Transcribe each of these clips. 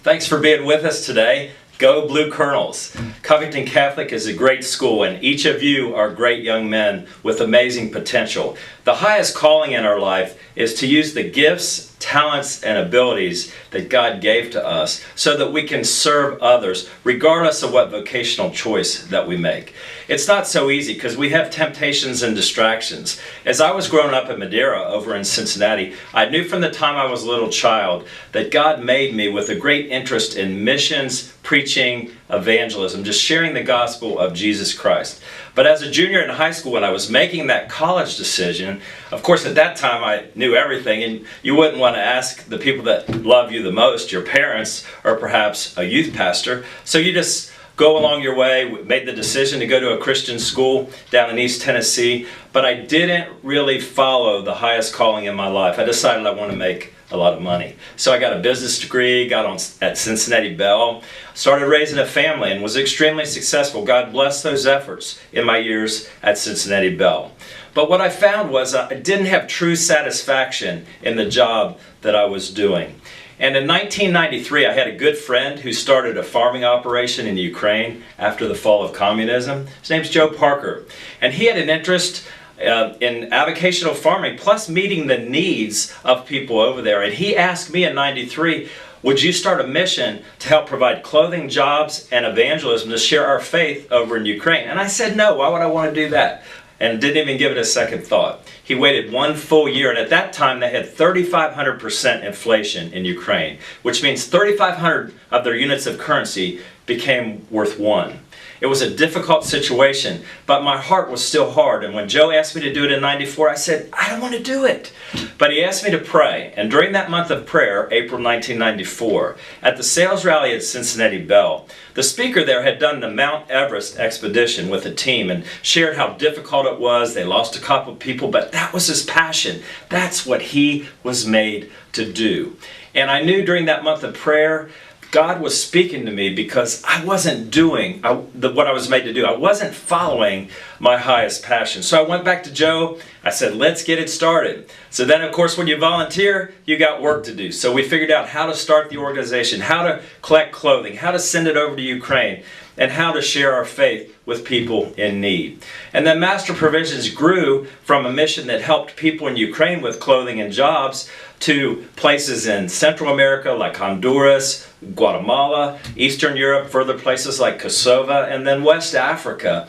Thanks for being with us today. Go Blue Colonels. Covington Catholic is a great school, and each of you are great young men with amazing potential. The highest calling in our life is to use the gifts, talents, and abilities that God gave to us so that we can serve others regardless of what vocational choice that we make. It's not so easy because we have temptations and distractions. As I was growing up in Madeira over in Cincinnati, I knew from the time I was a little child that God made me with a great interest in missions, preaching, evangelism, just sharing the gospel of Jesus Christ. But as a junior in high school, when I was making that college decision, of course at that time I knew everything, and you wouldn't want to ask the people that love you the most, your parents, or perhaps a youth pastor. So you just go along your way. We made the decision to go to a Christian school down in East Tennessee, but I didn't really follow the highest calling in my life. I decided I want to make a lot of money. So I got a business degree, got on at Cincinnati Bell, started raising a family, and was extremely successful. God bless those efforts in my years at Cincinnati Bell. But what I found was I didn't have true satisfaction in the job that I was doing. And in 1993, I had a good friend who started a farming operation in Ukraine after the fall of communism. His name's Joe Parker. And he had an interest in avocational farming, plus meeting the needs of people over there. And he asked me in 93, would you start a mission to help provide clothing, jobs, and evangelism to share our faith over in Ukraine? And I said, no, why would I want to do that? And didn't even give it a second thought. He waited one full year, and at that time they had 3,500% inflation in Ukraine, which means 3,500 of their units of currency became worth one. It was a difficult situation, but my heart was still hard. And when Joe asked me to do it in 94, I said, I don't want to do it. But he asked me to pray. And during that month of prayer, April 1994, at the sales rally at Cincinnati Bell, the speaker there had done the Mount Everest expedition with a team and shared how difficult it was. They lost a couple of people, but that was his passion. That's what he was made to do. And I knew during that month of prayer, God was speaking to me because I wasn't doing what I was made to do. I wasn't following my highest passion. So I went back to Joe. I said, let's get it started. So then, of course, when you volunteer, you got work to do. So we figured out how to start the organization, how to collect clothing, how to send it over to Ukraine, and how to share our faith with people in need. And then Master Provisions grew from a mission that helped people in Ukraine with clothing and jobs to places in Central America like Honduras, Guatemala, Eastern Europe, further places like Kosovo, and then West Africa,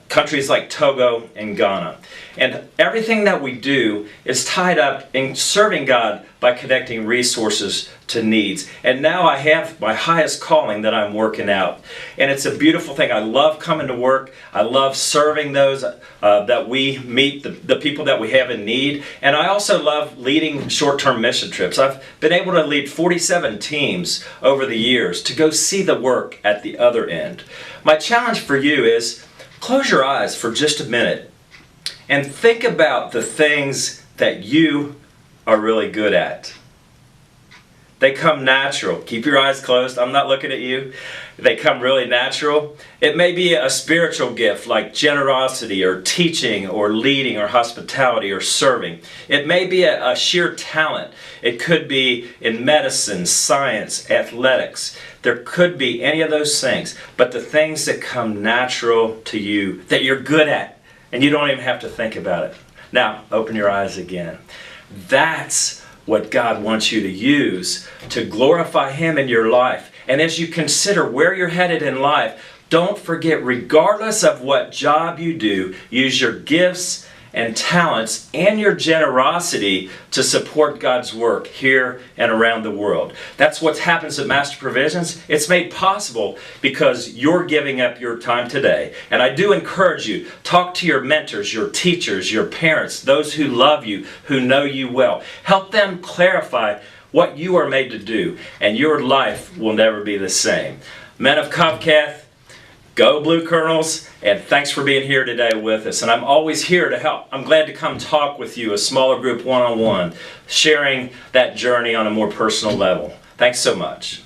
countries like Togo and Ghana. And everything that we do is tied up in serving God by connecting resources to needs. And now I have my highest calling that I'm working out. And it's a beautiful thing. I love coming to work. I love serving those that we meet, the people that we have in need. And I also love leading short-term mission trips. I've been able to lead 47 teams over the years to go see the work at the other end. My challenge for you is close your eyes for just a minute and think about the things that you are really good at. They come natural. Keep your eyes closed. I'm not looking at you. They come really natural. It may be a spiritual gift like generosity or teaching or leading or hospitality or serving. It may be a sheer talent. It could be in medicine, science, athletics. There could be any of those things. But the things that come natural to you, that you're good at, and you don't even have to think about it. Now, open your eyes again. That's what God wants you to use to glorify Him in your life. And as you consider where you're headed in life, don't forget, regardless of what job you do, use your gifts and talents and your generosity to support God's work here and around the world. That's what happens at Master Provisions. It's made possible because you're giving up your time today. And I do encourage you, talk to your mentors, your teachers, your parents, those who love you, who know you well. Help them clarify what you are made to do, and your life will never be the same. Men of Cath, go Blue Colonels, and thanks for being here today with us. And I'm always here to help. I'm glad to come talk with you, a smaller group one-on-one, sharing that journey on a more personal level. Thanks so much.